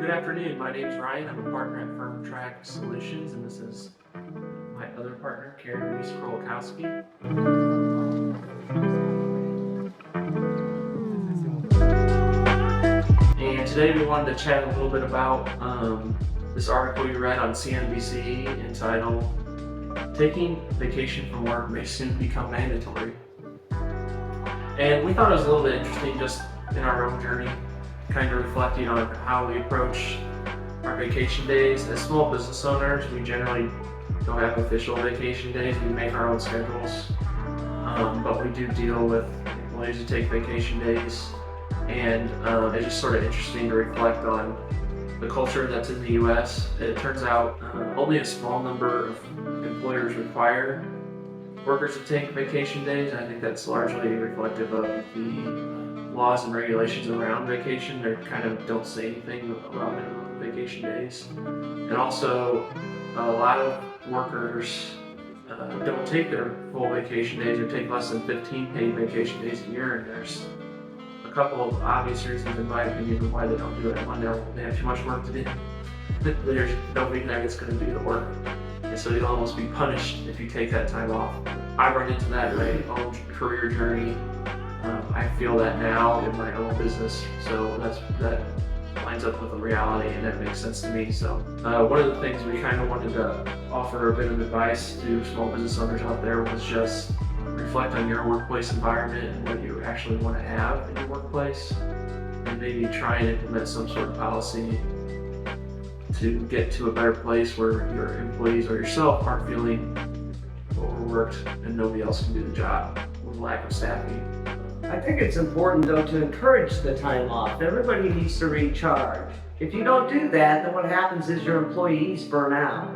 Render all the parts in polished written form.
Good afternoon. My name is Ryan. I'm a partner at Firm Track Solutions, and this is my other partner, Carin. And today we wanted to chat a little bit about this article you read on CNBC entitled "Taking Vacation from Work May Soon Become Mandatory." And we thought it was a little bit interesting just in our own journey, kind of reflecting on how we approach our vacation days. As small business owners, we generally don't have official vacation days. We make our own schedules, but we do deal with employees who take vacation days. And it's just sort of interesting to reflect on the culture that's in the U.S. It turns out only a small number of employers require workers to take vacation days. I think that's largely reflective of the laws and regulations around vacation. They kind of don't say anything about minimum vacation days. And also, a lot of workers don't take their full vacation days or take less than 15 paid vacation days a year. And there's a couple of obvious reasons, in my opinion, why they don't do it. One, they have too much work to do. There's nobody there that's going to do the work. And so you'll almost be punished if you take that time off. I've run into that in my own career journey. I feel that now in my own business, so that lines up with the reality, and that makes sense to me. So one of the things we kind of wanted to offer a bit of advice to small business owners out there was just reflect on your workplace environment and what you actually want to have in your workplace, and maybe try and implement some sort of policy to get to a better place where your employees or yourself aren't feeling overworked and nobody else can do the job with lack of staffing. I think it's important, though, to encourage the time off. Everybody needs to recharge. If you don't do that, then what happens is your employees burn out.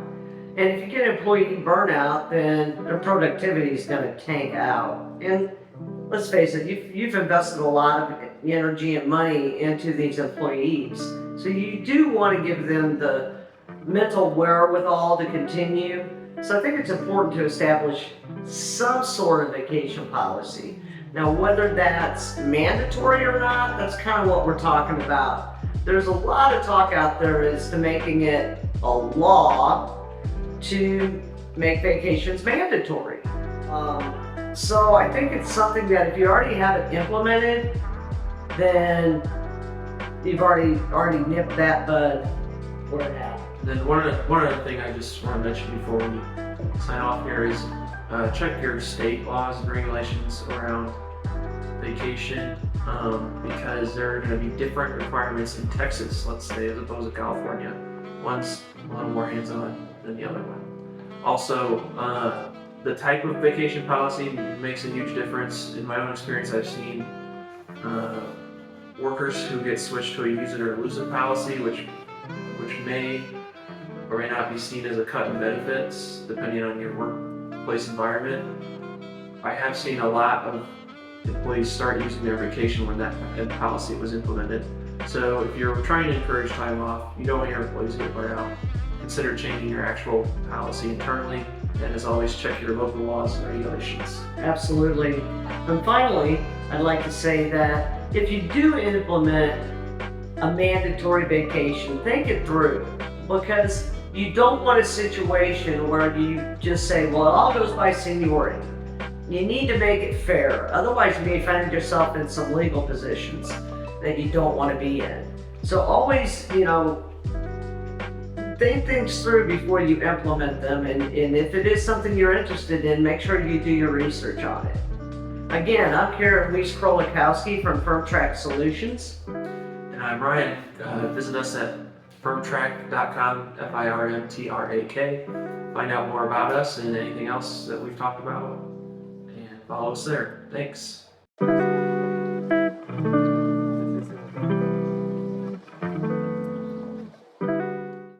And if you get employee burnout, then their productivity is going to tank out. And let's face it, you've invested a lot of energy and money into these employees. So you do want to give them the mental wherewithal to continue. So I think it's important to establish some sort of vacation policy. Now, whether that's mandatory or not, that's kind of what we're talking about. There's a lot of talk out there as to making it a law to make vacations mandatory. So I think it's something that if you already have it implemented, then you've already nipped that bud where it happened. Then one other thing I just want to mention before we sign off here is check your state laws and regulations around vacation, because there are going to be different requirements in Texas, let's say, as opposed to California. One's a little more hands-on than the other one. Also, the type of vacation policy makes a huge difference. In my own experience, I've seen workers who get switched to a use it or lose it policy, which may or may not be seen as a cut in benefits, depending on your workplace environment. I have seen a lot of employees start using their vacation when that policy was implemented. So if you're trying to encourage time off, you don't want your employees to get burned out, consider changing your actual policy internally. And as always, check your local laws and regulations. Absolutely. And finally, I'd like to say that if you do implement a mandatory vacation, think it through, because you don't want a situation where you just say, well, it all goes by seniority. You need to make it fair. Otherwise, you may find yourself in some legal positions that you don't want to be in. So always, think things through before you implement them. And if it is something you're interested in, make sure you do your research on it. Again, I'm Carin from Firm Track Solutions. And I'm Ryan. Visit us at firmtrack.com, FIRMTRAK. Find out more about us and anything else that we've talked about, and follow us there. Thanks.